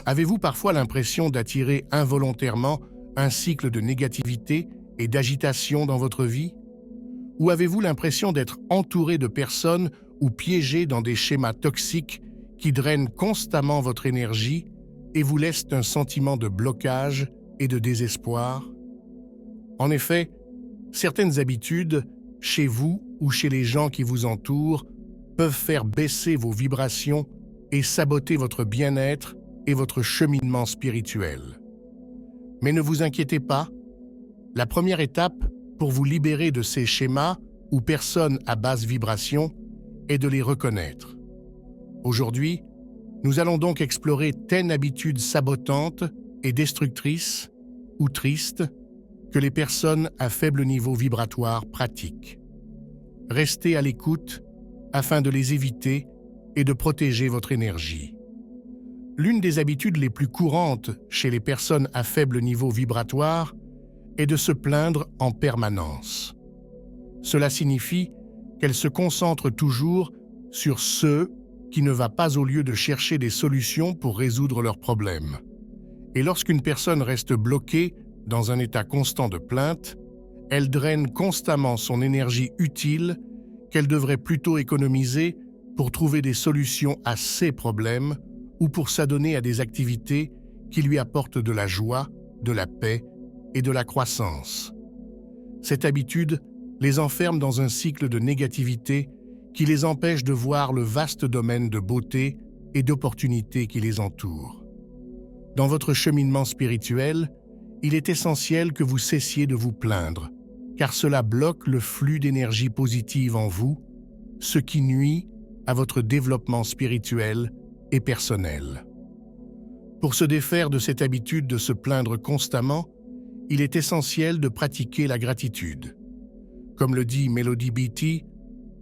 Avez-vous parfois l'impression d'attirer involontairement un cycle de négativité et d'agitation dans votre vie? Ou avez-vous l'impression d'être entouré de personnes ou piégé dans des schémas toxiques qui drainent constamment votre énergie et vous laissent un sentiment de blocage et de désespoir? En effet, certaines habitudes, chez vous ou chez les gens qui vous entourent, peuvent faire baisser vos vibrations et saboter votre bien-être et votre cheminement spirituel. Mais ne vous inquiétez pas, la première étape pour vous libérer de ces schémas ou personnes à basse vibration est de les reconnaître. Aujourd'hui, nous allons donc explorer 10 habitudes sabotantes et destructrices ou tristes que les personnes à faible niveau vibratoire pratiquent. Restez à l'écoute afin de les éviter et de protéger votre énergie. L'une des habitudes les plus courantes chez les personnes à faible niveau vibratoire est de se plaindre en permanence. Cela signifie qu'elles se concentrent toujours sur ce qui ne va pas au lieu de chercher des solutions pour résoudre leurs problèmes. Et lorsqu'une personne reste bloquée dans un état constant de plainte, elle draine constamment son énergie utile qu'elle devrait plutôt économiser pour trouver des solutions à ses problèmes ou pour s'adonner à des activités qui lui apportent de la joie, de la paix et de la croissance. Cette habitude les enferme dans un cycle de négativité qui les empêche de voir le vaste domaine de beauté et d'opportunités qui les entoure. Dans votre cheminement spirituel, il est essentiel que vous cessiez de vous plaindre, car cela bloque le flux d'énergie positive en vous, ce qui nuit à votre développement spirituel et personnel. Pour se défaire de cette habitude de se plaindre constamment, il est essentiel de pratiquer la gratitude. Comme le dit Melody Beattie,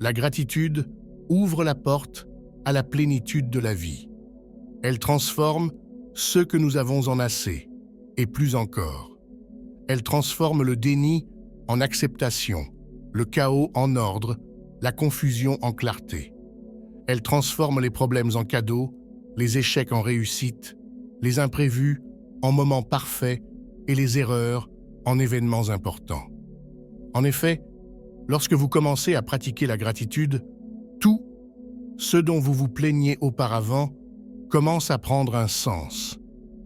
la gratitude ouvre la porte à la plénitude de la vie. Elle transforme ce que nous avons en assez, et plus encore. Elle transforme le déni en acceptation, le chaos en ordre, la confusion en clarté. Elle transforme les problèmes en cadeaux, les échecs en réussites, les imprévus en moments parfaits et les erreurs en événements importants. En effet, lorsque vous commencez à pratiquer la gratitude, tout ce dont vous vous plaigniez auparavant commence à prendre un sens.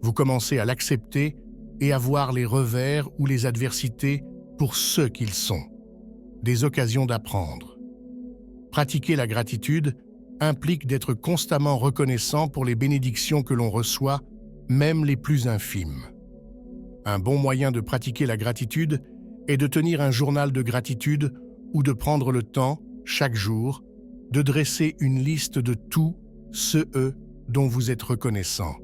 Vous commencez à l'accepter et à voir les revers ou les adversités pour ce qu'ils sont, des occasions d'apprendre. Pratiquer la gratitude implique d'être constamment reconnaissant pour les bénédictions que l'on reçoit, même les plus infimes. Un bon moyen de pratiquer la gratitude est de tenir un journal de gratitude ou de prendre le temps, chaque jour, de dresser une liste de tout ce dont vous êtes reconnaissant.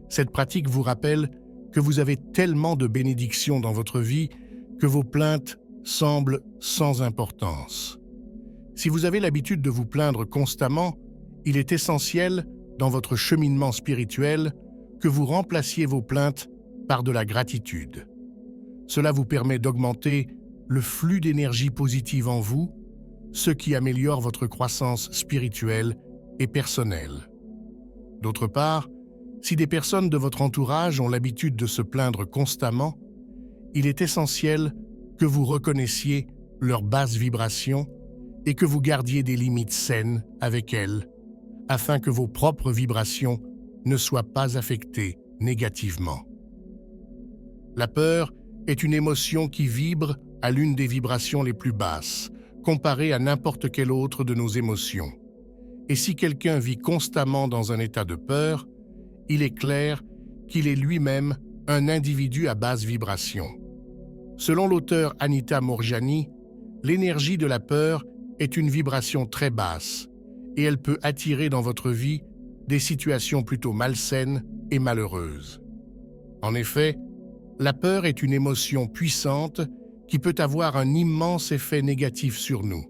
Cette pratique vous rappelle que vous avez tellement de bénédictions dans votre vie que vos plaintes semblent sans importance. Si vous avez l'habitude de vous plaindre constamment, il est essentiel, dans votre cheminement spirituel, que vous remplaciez vos plaintes par de la gratitude. Cela vous permet d'augmenter le flux d'énergie positive en vous, ce qui améliore votre croissance spirituelle et personnelle. D'autre part, si des personnes de votre entourage ont l'habitude de se plaindre constamment, il est essentiel que vous reconnaissiez leur basse vibration et que vous gardiez des limites saines avec elles, afin que vos propres vibrations ne soient pas affectées négativement. La peur est une émotion qui vibre à l'une des vibrations les plus basses, comparée à n'importe quelle autre de nos émotions. Et si quelqu'un vit constamment dans un état de peur, il est clair qu'il est lui-même un individu à basse vibration. Selon l'auteur Anita Moorjani, l'énergie de la peur est une vibration très basse et elle peut attirer dans votre vie des situations plutôt malsaines et malheureuses. En effet, la peur est une émotion puissante qui peut avoir un immense effet négatif sur nous.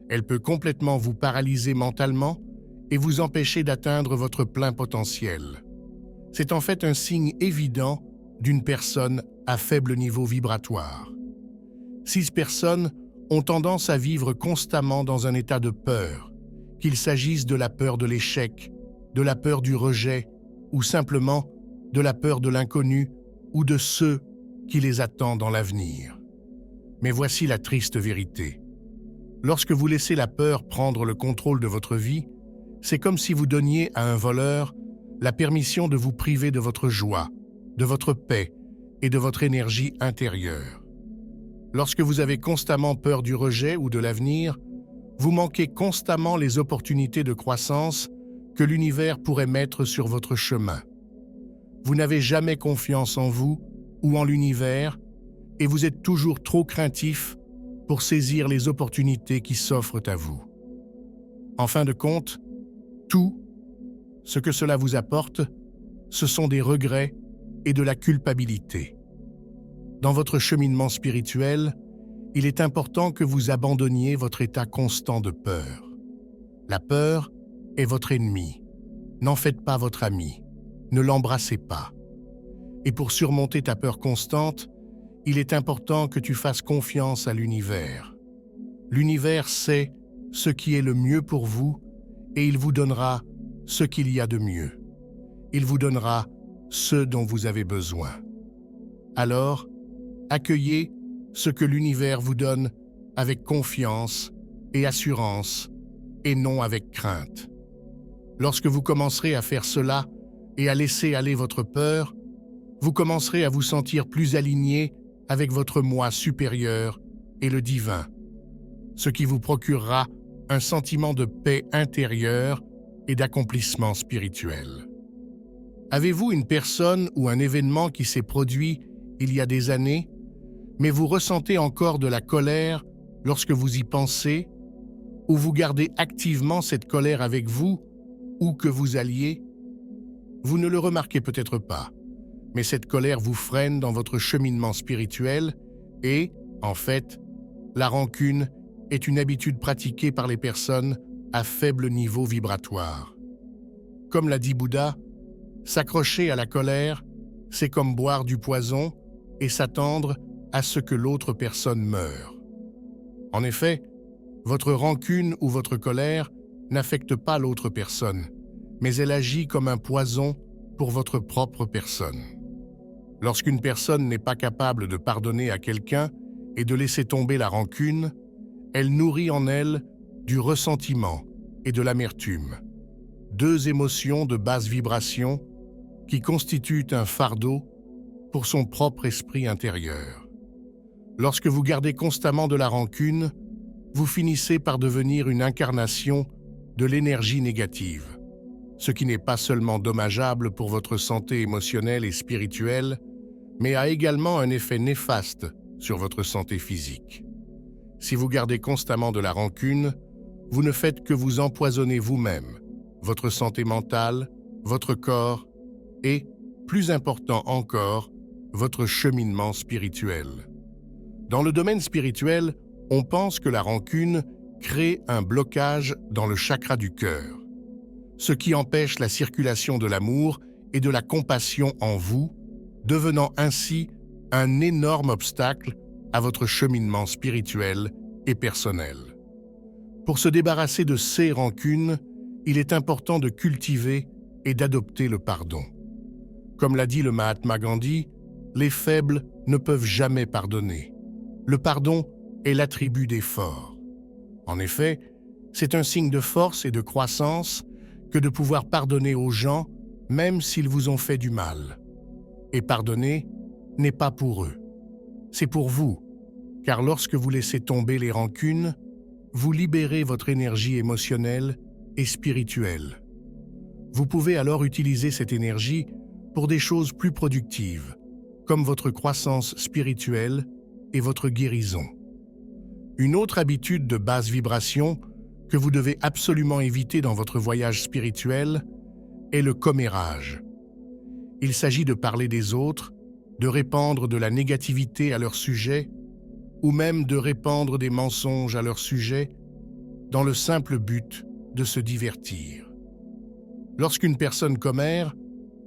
Elle peut complètement vous paralyser mentalement et vous empêcher d'atteindre votre plein potentiel. C'est en fait un signe évident d'une personne à faible niveau vibratoire. 6 personnes ont tendance à vivre constamment dans un état de peur, qu'il s'agisse de la peur de l'échec, de la peur du rejet, ou simplement de la peur de l'inconnu ou de ceux qui les attendent dans l'avenir. Mais voici la triste vérité. Lorsque vous laissez la peur prendre le contrôle de votre vie, c'est comme si vous donniez à un voleur la permission de vous priver de votre joie, de votre paix et de votre énergie intérieure. Lorsque vous avez constamment peur du rejet ou de l'avenir, vous manquez constamment les opportunités de croissance que l'univers pourrait mettre sur votre chemin. Vous n'avez jamais confiance en vous ou en l'univers et vous êtes toujours trop craintif pour saisir les opportunités qui s'offrent à vous. En fin de compte, tout ce que cela vous apporte, ce sont des regrets et de la culpabilité. Dans votre cheminement spirituel, il est important que vous abandonniez votre état constant de peur. La peur est votre ennemi. N'en faites pas votre ami. Ne l'embrassez pas. Et pour surmonter ta peur constante, il est important que tu fasses confiance à l'univers. L'univers sait ce qui est le mieux pour vous et il vous donnera ce qu'il y a de mieux. Il vous donnera ce dont vous avez besoin. Alors, accueillez ce que l'univers vous donne avec confiance et assurance et non avec crainte. Lorsque vous commencerez à faire cela et à laisser aller votre peur, vous commencerez à vous sentir plus aligné avec votre moi supérieur et le divin, ce qui vous procurera un sentiment de paix intérieure et d'accomplissement spirituel. Avez-vous une personne ou un événement qui s'est produit il y a des années, mais vous ressentez encore de la colère lorsque vous y pensez, ou vous gardez activement cette colère avec vous, où que vous alliez? Vous ne le remarquez peut-être pas, mais cette colère vous freine dans votre cheminement spirituel et, en fait, la rancune est une habitude pratiquée par les personnes à faible niveau vibratoire. Comme l'a dit Bouddha, s'accrocher à la colère, c'est comme boire du poison et s'attendre à ce que l'autre personne meure. En effet, votre rancune ou votre colère n'affecte pas l'autre personne, mais elle agit comme un poison pour votre propre personne. Lorsqu'une personne n'est pas capable de pardonner à quelqu'un et de laisser tomber la rancune, elle nourrit en elle du ressentiment et de l'amertume, deux émotions de basse vibration qui constituent un fardeau pour son propre esprit intérieur. Lorsque vous gardez constamment de la rancune, vous finissez par devenir une incarnation de l'énergie négative, ce qui n'est pas seulement dommageable pour votre santé émotionnelle et spirituelle, mais a également un effet néfaste sur votre santé physique. Si vous gardez constamment de la rancune, vous ne faites que vous empoisonner vous-même, votre santé mentale, votre corps et, plus important encore, votre cheminement spirituel. Dans le domaine spirituel, on pense que la rancune crée un blocage dans le chakra du cœur, ce qui empêche la circulation de l'amour et de la compassion en vous, devenant ainsi un énorme obstacle à votre cheminement spirituel et personnel. Pour se débarrasser de ces rancunes, il est important de cultiver et d'adopter le pardon. Comme l'a dit le Mahatma Gandhi, les faibles ne peuvent jamais pardonner. Le pardon est l'attribut des forts. En effet, c'est un signe de force et de croissance que de pouvoir pardonner aux gens, même s'ils vous ont fait du mal. Et pardonner n'est pas pour eux, c'est pour vous, car lorsque vous laissez tomber les rancunes, vous libérez votre énergie émotionnelle et spirituelle. Vous pouvez alors utiliser cette énergie pour des choses plus productives, comme votre croissance spirituelle et votre guérison. Une autre habitude de basse vibration que vous devez absolument éviter dans votre voyage spirituel est le commérage. Il s'agit de parler des autres, de répandre de la négativité à leur sujet, ou même de répandre des mensonges à leur sujet, dans le simple but de se divertir. Lorsqu'une personne commère,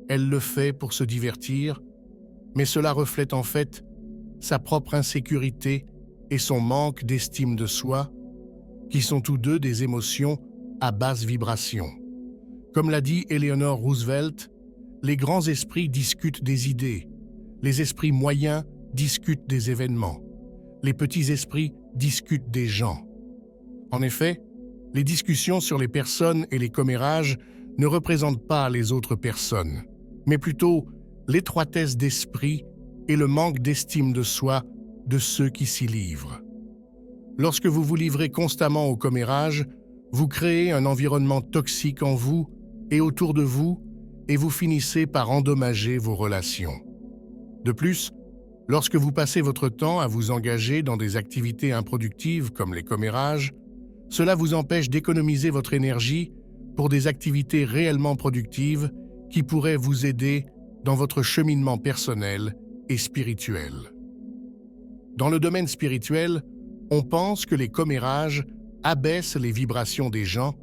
elle le fait pour se divertir, mais cela reflète en fait sa propre insécurité et son manque d'estime de soi, qui sont tous deux des émotions à basse vibration. Comme l'a dit Eleanor Roosevelt, les grands esprits discutent des idées, les esprits moyens discutent des événements, les petits esprits discutent des gens. En effet, les discussions sur les personnes et les commérages ne représentent pas les autres personnes, mais plutôt l'étroitesse d'esprit et le manque d'estime de soi de ceux qui s'y livrent. Lorsque vous vous livrez constamment au commérage, vous créez un environnement toxique en vous et autour de vous, et vous finissez par endommager vos relations. De plus, lorsque vous passez votre temps à vous engager dans des activités improductives comme les commérages, cela vous empêche d'économiser votre énergie pour des activités réellement productives qui pourraient vous aider dans votre cheminement personnel et spirituel. Dans le domaine spirituel, on pense que les commérages abaissent les vibrations des gens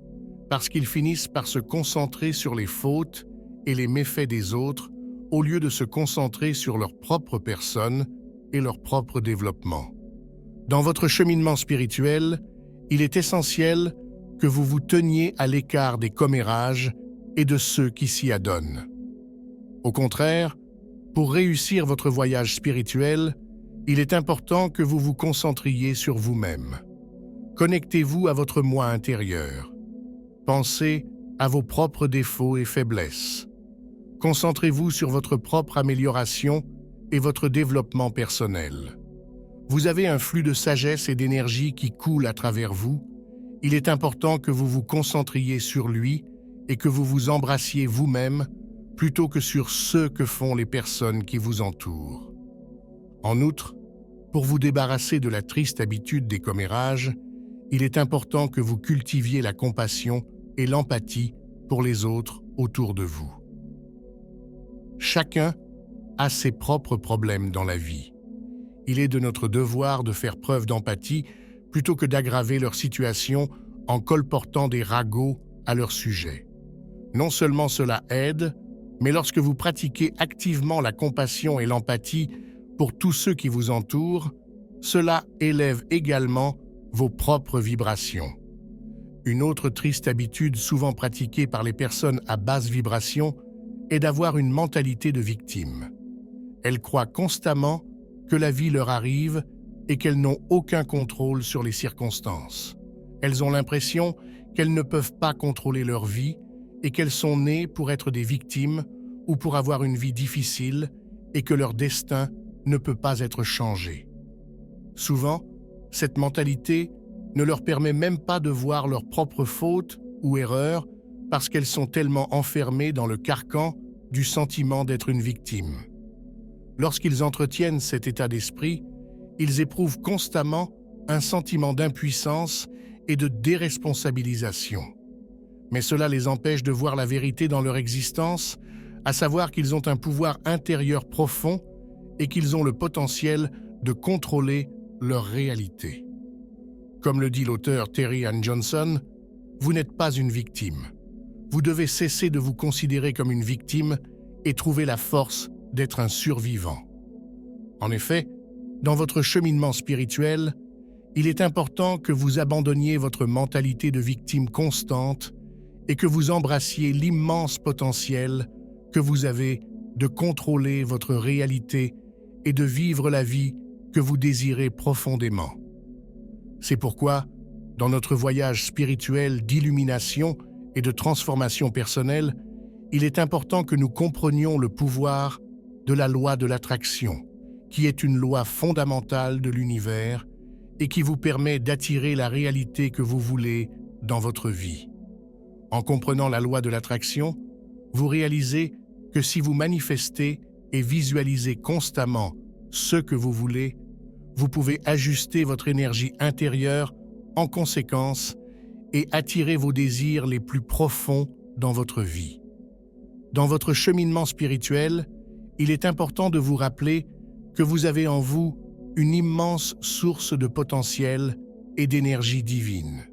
parce qu'ils finissent par se concentrer sur les fautes et les méfaits des autres au lieu de se concentrer sur leur propre personne et leur propre développement. Dans votre cheminement spirituel, il est essentiel que vous vous teniez à l'écart des commérages et de ceux qui s'y adonnent. Au contraire, pour réussir votre voyage spirituel, il est important que vous vous concentriez sur vous-même. Connectez-vous à votre moi intérieur. Pensez à vos propres défauts et faiblesses. Concentrez-vous sur votre propre amélioration et votre développement personnel. Vous avez un flux de sagesse et d'énergie qui coule à travers vous. Il est important que vous vous concentriez sur lui et que vous vous embrassiez vous-même plutôt que sur ce que font les personnes qui vous entourent. En outre, pour vous débarrasser de la triste habitude des commérages, il est important que vous cultiviez la compassion et l'empathie pour les autres autour de vous. Chacun a ses propres problèmes dans la vie. Il est de notre devoir de faire preuve d'empathie plutôt que d'aggraver leur situation en colportant des ragots à leur sujet. Non seulement cela aide, mais lorsque vous pratiquez activement la compassion et l'empathie pour tous ceux qui vous entourent, cela élève également vos propres vibrations. Une autre triste habitude souvent pratiquée par les personnes à basse vibration est d'avoir une mentalité de victime. Elles croient constamment que la vie leur arrive et qu'elles n'ont aucun contrôle sur les circonstances. Elles ont l'impression qu'elles ne peuvent pas contrôler leur vie et qu'elles sont nées pour être des victimes ou pour avoir une vie difficile et que leur destin ne peut pas être changé. Souvent, cette mentalité ne leur permet même pas de voir leurs propres fautes ou erreurs parce qu'elles sont tellement enfermées dans le carcan du sentiment d'être une victime. Lorsqu'ils entretiennent cet état d'esprit, ils éprouvent constamment un sentiment d'impuissance et de déresponsabilisation. Mais cela les empêche de voir la vérité dans leur existence, à savoir qu'ils ont un pouvoir intérieur profond et qu'ils ont le potentiel de contrôler leur réalité. Comme le dit l'auteur Terry Ann Johnson, vous n'êtes pas une victime. Vous devez cesser de vous considérer comme une victime et trouver la force d'être un survivant. En effet, dans votre cheminement spirituel, il est important que vous abandonniez votre mentalité de victime constante et que vous embrassiez l'immense potentiel que vous avez de contrôler votre réalité et de vivre la vie que vous désirez profondément. C'est pourquoi, dans notre voyage spirituel d'illumination et de transformation personnelle, il est important que nous comprenions le pouvoir de la loi de l'attraction, qui est une loi fondamentale de l'univers et qui vous permet d'attirer la réalité que vous voulez dans votre vie. En comprenant la loi de l'attraction, vous réalisez que si vous manifestez et visualisez constamment ce que vous voulez, vous pouvez ajuster votre énergie intérieure en conséquence et attirer vos désirs les plus profonds dans votre vie. Dans votre cheminement spirituel, il est important de vous rappeler que vous avez en vous une immense source de potentiel et d'énergie divine.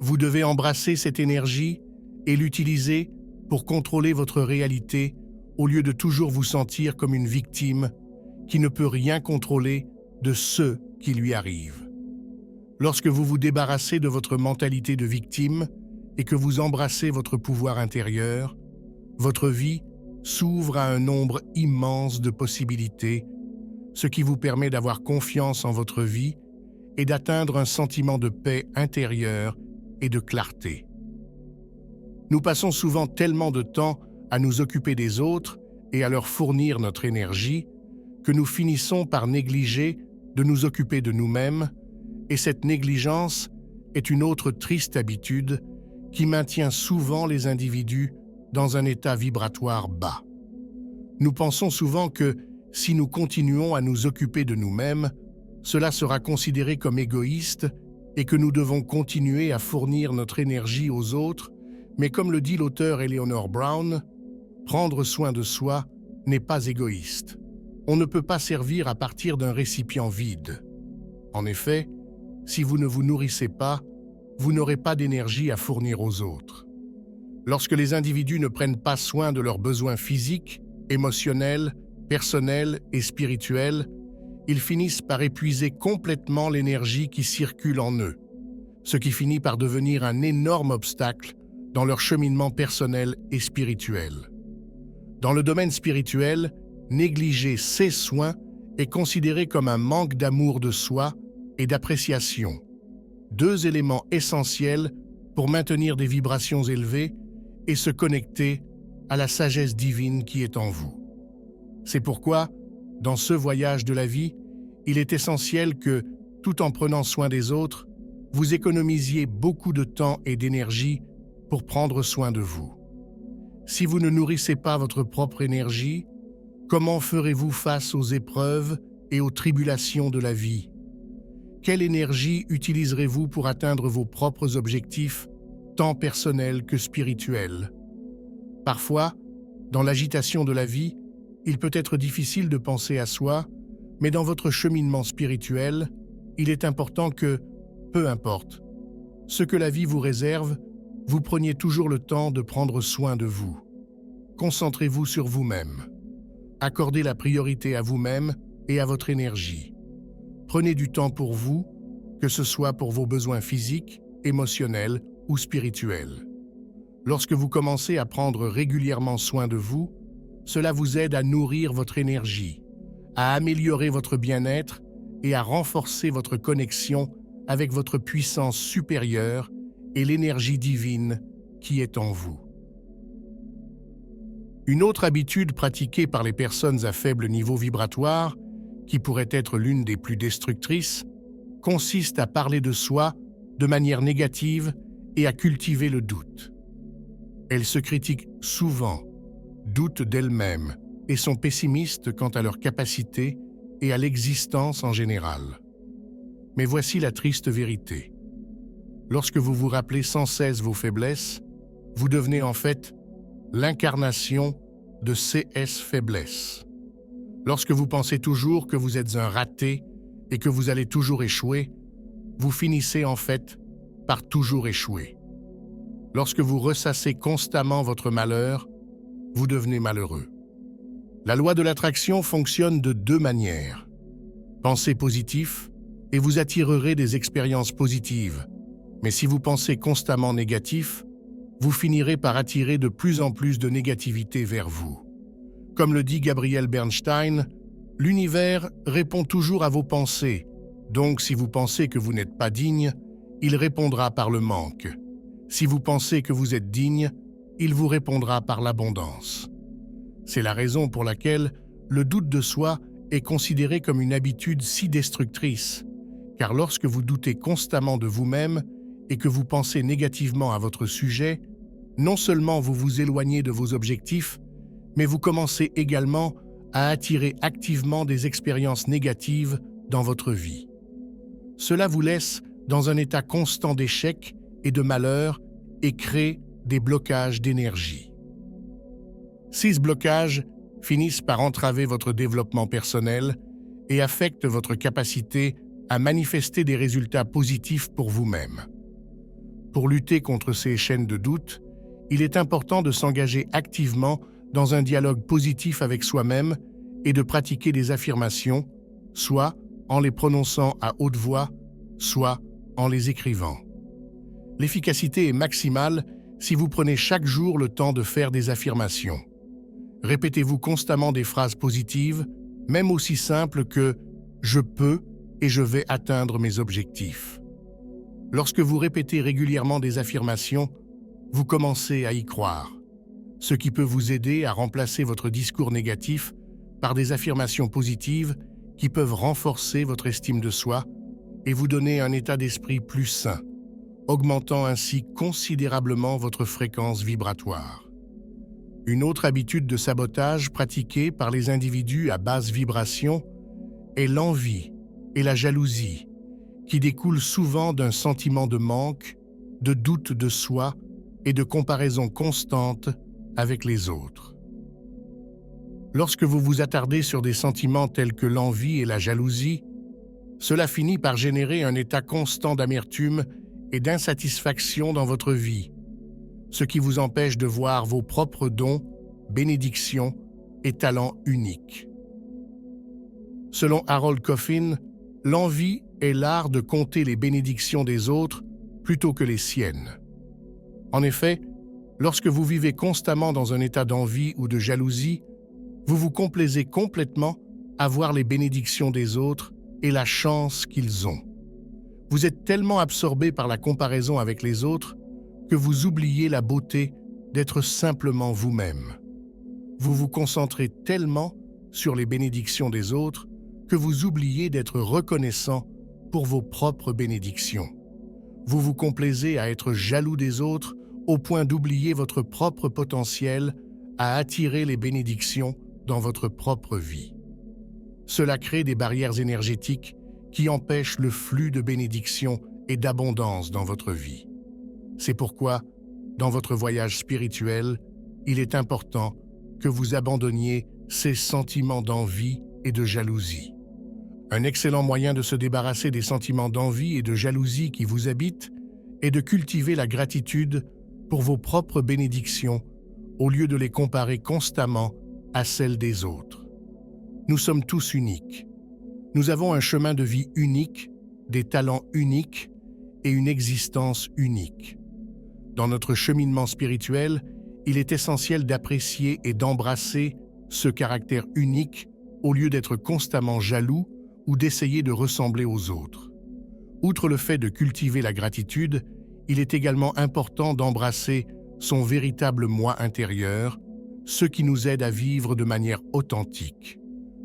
Vous devez embrasser cette énergie et l'utiliser pour contrôler votre réalité au lieu de toujours vous sentir comme une victime qui ne peut rien contrôler de ce qui lui arrive. Lorsque vous vous débarrassez de votre mentalité de victime et que vous embrassez votre pouvoir intérieur, votre vie s'ouvre à un nombre immense de possibilités, ce qui vous permet d'avoir confiance en votre vie et d'atteindre un sentiment de paix intérieure et de clarté. Nous passons souvent tellement de temps à nous occuper des autres et à leur fournir notre énergie que nous finissons par négliger de nous occuper de nous-mêmes, et cette négligence est une autre triste habitude qui maintient souvent les individus dans un état vibratoire bas. Nous pensons souvent que si nous continuons à nous occuper de nous-mêmes, cela sera considéré comme égoïste et que nous devons continuer à fournir notre énergie aux autres, mais comme le dit l'auteur Eleanor Brown, prendre soin de soi n'est pas égoïste. On ne peut pas servir à partir d'un récipient vide. En effet, si vous ne vous nourrissez pas, vous n'aurez pas d'énergie à fournir aux autres. Lorsque les individus ne prennent pas soin de leurs besoins physiques, émotionnels, personnels et spirituels, ils finissent par épuiser complètement l'énergie qui circule en eux, ce qui finit par devenir un énorme obstacle dans leur cheminement personnel et spirituel. Dans le domaine spirituel, négliger ces soins est considéré comme un manque d'amour de soi et d'appréciation, deux éléments essentiels pour maintenir des vibrations élevées et se connecter à la sagesse divine qui est en vous. C'est pourquoi, dans ce voyage de la vie, il est essentiel que, tout en prenant soin des autres, vous économisiez beaucoup de temps et d'énergie pour prendre soin de vous. Si vous ne nourrissez pas votre propre énergie, comment ferez-vous face aux épreuves et aux tribulations de la vie? Quelle énergie utiliserez-vous pour atteindre vos propres objectifs, tant personnels que spirituels? Parfois, dans l'agitation de la vie, il peut être difficile de penser à soi, mais dans votre cheminement spirituel, il est important que, peu importe, ce que la vie vous réserve, vous preniez toujours le temps de prendre soin de vous. Concentrez-vous sur vous-même. Accordez la priorité à vous-même et à votre énergie. Prenez du temps pour vous, que ce soit pour vos besoins physiques, émotionnels ou spirituels. Lorsque vous commencez à prendre régulièrement soin de vous, cela vous aide à nourrir votre énergie, à améliorer votre bien-être et à renforcer votre connexion avec votre puissance supérieure et l'énergie divine qui est en vous. Une autre habitude pratiquée par les personnes à faible niveau vibratoire, qui pourrait être l'une des plus destructrices, consiste à parler de soi de manière négative et à cultiver le doute. Elles se critiquent souvent, doutent d'elles-mêmes et sont pessimistes quant à leur capacité et à l'existence en général. Mais voici la triste vérité. Lorsque vous vous rappelez sans cesse vos faiblesses, vous devenez en fait l'incarnation de ces faiblesses. Lorsque vous pensez toujours que vous êtes un raté et que vous allez toujours échouer, vous finissez en fait par toujours échouer. Lorsque vous ressassez constamment votre malheur, vous devenez malheureux. La loi de l'attraction fonctionne de deux manières. Pensez positif et vous attirerez des expériences positives. Mais si vous pensez constamment négatif, vous finirez par attirer de plus en plus de négativité vers vous. Comme le dit Gabriel Bernstein, l'univers répond toujours à vos pensées. Donc si vous pensez que vous n'êtes pas digne, il répondra par le manque. Si vous pensez que vous êtes digne, il vous répondra par l'abondance. C'est la raison pour laquelle le doute de soi est considéré comme une habitude si destructrice, car lorsque vous doutez constamment de vous-même et que vous pensez négativement à votre sujet, non seulement vous vous éloignez de vos objectifs, mais vous commencez également à attirer activement des expériences négatives dans votre vie. Cela vous laisse dans un état constant d'échec et de malheur et crée des blocages d'énergie. Ces blocages finissent par entraver votre développement personnel et affectent votre capacité à manifester des résultats positifs pour vous-même. Pour lutter contre ces chaînes de doute, il est important de s'engager activement dans un dialogue positif avec soi-même et de pratiquer des affirmations, soit en les prononçant à haute voix, soit en les écrivant. L'efficacité est maximale si vous prenez chaque jour le temps de faire des affirmations. Répétez-vous constamment des phrases positives, même aussi simples que « je peux et je vais atteindre mes objectifs ». Lorsque vous répétez régulièrement des affirmations, vous commencez à y croire, ce qui peut vous aider à remplacer votre discours négatif par des affirmations positives qui peuvent renforcer votre estime de soi et vous donner un état d'esprit plus sain, augmentant ainsi considérablement votre fréquence vibratoire. Une autre habitude de sabotage pratiquée par les individus à basse vibration est l'envie et la jalousie, qui découlent souvent d'un sentiment de manque, de doute de soi et de comparaison constante avec les autres. Lorsque vous vous attardez sur des sentiments tels que l'envie et la jalousie, cela finit par générer un état constant d'amertume et d'insatisfaction dans votre vie, ce qui vous empêche de voir vos propres dons, bénédictions et talents uniques. Selon Harold Coffin, l'envie est l'art de compter les bénédictions des autres plutôt que les siennes. En effet, lorsque vous vivez constamment dans un état d'envie ou de jalousie, vous vous complaisez complètement à voir les bénédictions des autres et la chance qu'ils ont. Vous êtes tellement absorbé par la comparaison avec les autres que vous oubliez la beauté d'être simplement vous-même. Vous vous concentrez tellement sur les bénédictions des autres que vous oubliez d'être reconnaissant pour vos propres bénédictions. Vous vous complaisez à être jaloux des autres au point d'oublier votre propre potentiel à attirer les bénédictions dans votre propre vie. Cela crée des barrières énergétiques qui empêchent le flux de bénédictions et d'abondance dans votre vie. C'est pourquoi, dans votre voyage spirituel, il est important que vous abandonniez ces sentiments d'envie et de jalousie. Un excellent moyen de se débarrasser des sentiments d'envie et de jalousie qui vous habitent est de cultiver la gratitude pour vos propres bénédictions au lieu de les comparer constamment à celles des autres. Nous sommes tous uniques. Nous avons un chemin de vie unique, des talents uniques et une existence unique. Dans notre cheminement spirituel, il est essentiel d'apprécier et d'embrasser ce caractère unique au lieu d'être constamment jaloux ou d'essayer de ressembler aux autres. Outre le fait de cultiver la gratitude, il est également important d'embrasser son véritable moi intérieur, ce qui nous aide à vivre de manière authentique.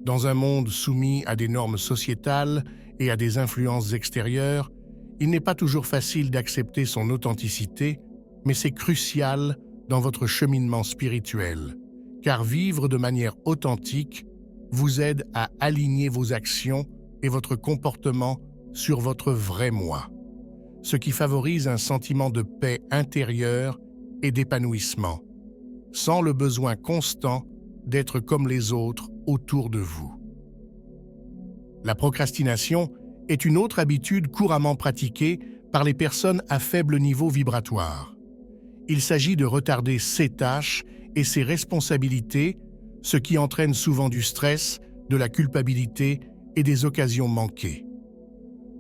Dans un monde soumis à des normes sociétales et à des influences extérieures, il n'est pas toujours facile d'accepter son authenticité, mais c'est crucial dans votre cheminement spirituel, car vivre de manière authentique vous aide à aligner vos actions et votre comportement sur votre vrai moi, ce qui favorise un sentiment de paix intérieure et d'épanouissement, sans le besoin constant d'être comme les autres autour de vous. La procrastination est une autre habitude couramment pratiquée par les personnes à faible niveau vibratoire. Il s'agit de retarder ses tâches et ses responsabilités, ce qui entraîne souvent du stress, de la culpabilité et des occasions manquées.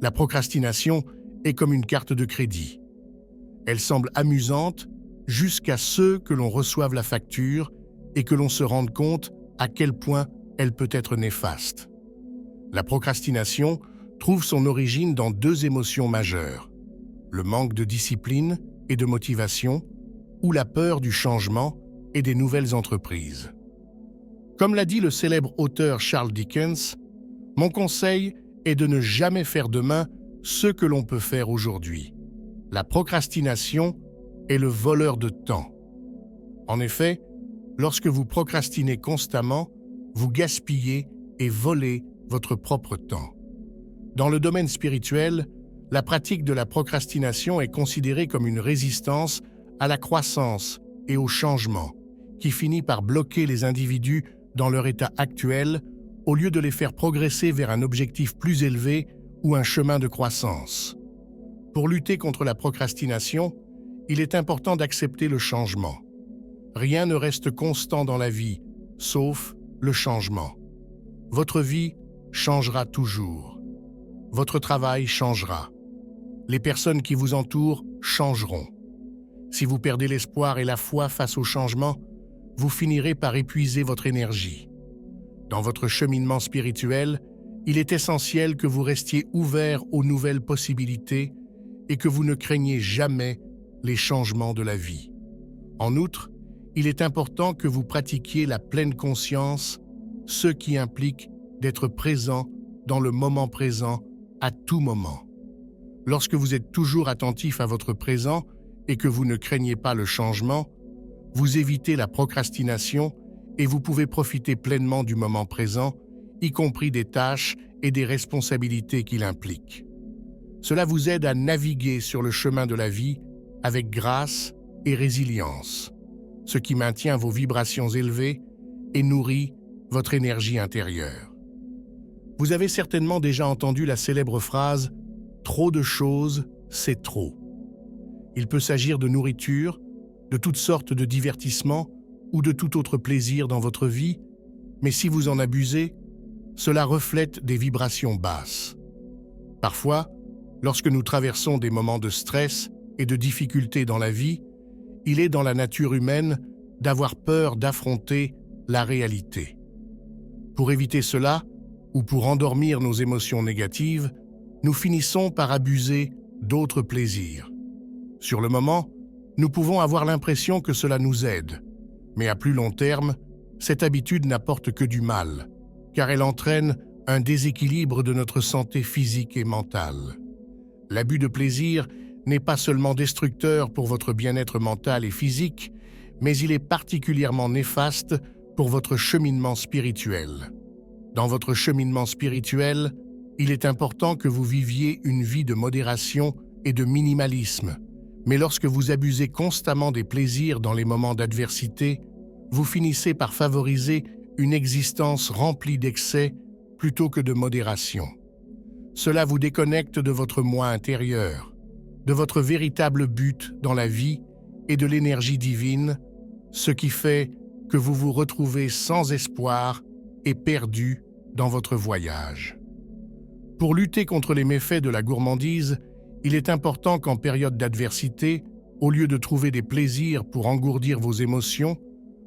La procrastination est comme une carte de crédit. Elle semble amusante jusqu'à ce que l'on reçoive la facture et que l'on se rende compte à quel point elle peut être néfaste. La procrastination trouve son origine dans deux émotions majeures, le manque de discipline et de motivation, ou la peur du changement et des nouvelles entreprises. Comme l'a dit le célèbre auteur Charles Dickens, « Mon conseil est de ne jamais faire demain ce que l'on peut faire aujourd'hui. La procrastination est le voleur de temps. » En effet, lorsque vous procrastinez constamment, vous gaspillez et volez votre propre temps. Dans le domaine spirituel, la pratique de la procrastination est considérée comme une résistance à la croissance et au changement, qui finit par bloquer les individus dans leur état actuel au lieu de les faire progresser vers un objectif plus élevé ou un chemin de croissance. Pour lutter contre la procrastination, il est important d'accepter le changement. Rien ne reste constant dans la vie, sauf le changement. Votre vie changera toujours. Votre travail changera. Les personnes qui vous entourent changeront. Si vous perdez l'espoir et la foi face au changement, vous finirez par épuiser votre énergie. Dans votre cheminement spirituel, il est essentiel que vous restiez ouvert aux nouvelles possibilités et que vous ne craigniez jamais les changements de la vie. En outre, il est important que vous pratiquiez la pleine conscience, ce qui implique d'être présent dans le moment présent à tout moment. Lorsque vous êtes toujours attentif à votre présent et que vous ne craignez pas le changement, vous évitez la procrastination et vous pouvez profiter pleinement du moment présent, y compris des tâches et des responsabilités qu'il implique. Cela vous aide à naviguer sur le chemin de la vie avec grâce et résilience, ce qui maintient vos vibrations élevées et nourrit votre énergie intérieure. Vous avez certainement déjà entendu la célèbre phrase « Trop de choses, c'est trop ». Il peut s'agir de nourriture, de toutes sortes de divertissements ou de tout autre plaisir dans votre vie, mais si vous en abusez, cela reflète des vibrations basses. Parfois, lorsque nous traversons des moments de stress et de difficultés dans la vie, il est dans la nature humaine d'avoir peur d'affronter la réalité. Pour éviter cela, ou pour endormir nos émotions négatives, nous finissons par abuser d'autres plaisirs. Sur le moment, nous pouvons avoir l'impression que cela nous aide, mais à plus long terme, cette habitude n'apporte que du mal, car elle entraîne un déséquilibre de notre santé physique et mentale. L'abus de plaisir n'est pas seulement destructeur pour votre bien-être mental et physique, mais il est particulièrement néfaste pour votre cheminement spirituel. Dans votre cheminement spirituel, il est important que vous viviez une vie de modération et de minimalisme, mais lorsque vous abusez constamment des plaisirs dans les moments d'adversité, vous finissez par favoriser une existence remplie d'excès plutôt que de modération. Cela vous déconnecte de votre moi intérieur, de votre véritable but dans la vie et de l'énergie divine, ce qui fait que vous vous retrouvez sans espoir et perdu dans votre voyage. Pour lutter contre les méfaits de la gourmandise, il est important qu'en période d'adversité, au lieu de trouver des plaisirs pour engourdir vos émotions,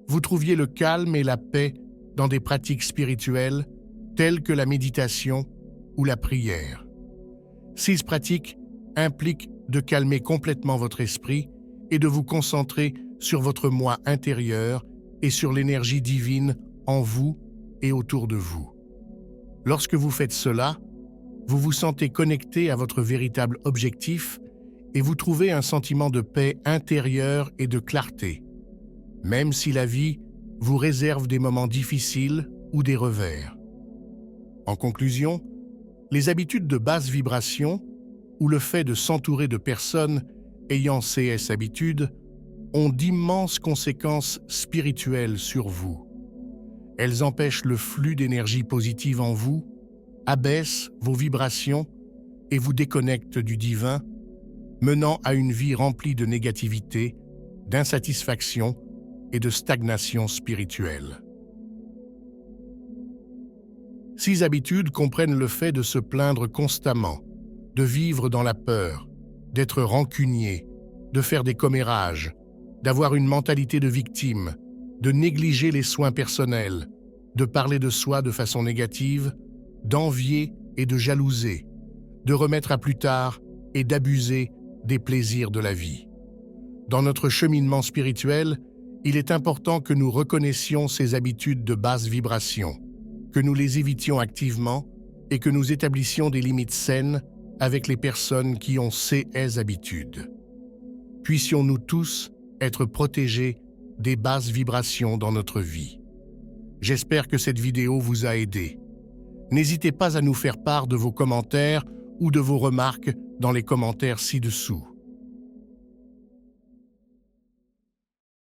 vous trouviez le calme et la paix dans des pratiques spirituelles telles que la méditation ou la prière. Ces pratiques impliquent de calmer complètement votre esprit et de vous concentrer sur votre moi intérieur et sur l'énergie divine en vous et autour de vous. Lorsque vous faites cela, vous vous sentez connecté à votre véritable objectif et vous trouvez un sentiment de paix intérieure et de clarté, même si la vie vous réserve des moments difficiles ou des revers. En conclusion, les habitudes de basse vibration ou le fait de s'entourer de personnes ayant ces habitudes ont d'immenses conséquences spirituelles sur vous. Elles empêchent le flux d'énergie positive en vous, abaissent vos vibrations et vous déconnectent du divin, menant à une vie remplie de négativité, d'insatisfaction et de stagnation spirituelle. Ces habitudes comprennent le fait de se plaindre constamment, de vivre dans la peur, d'être rancunier, de faire des commérages, d'avoir une mentalité de victime, de négliger les soins personnels, de parler de soi de façon négative, d'envier et de jalouser, de remettre à plus tard et d'abuser des plaisirs de la vie. Dans notre cheminement spirituel, il est important que nous reconnaissions ces habitudes de basse vibration, que nous les évitions activement et que nous établissions des limites saines avec les personnes qui ont ces habitudes. Puissions-nous tous être protégés des basses vibrations dans notre vie. J'espère que cette vidéo vous a aidé. N'hésitez pas à nous faire part de vos commentaires ou de vos remarques dans les commentaires ci-dessous.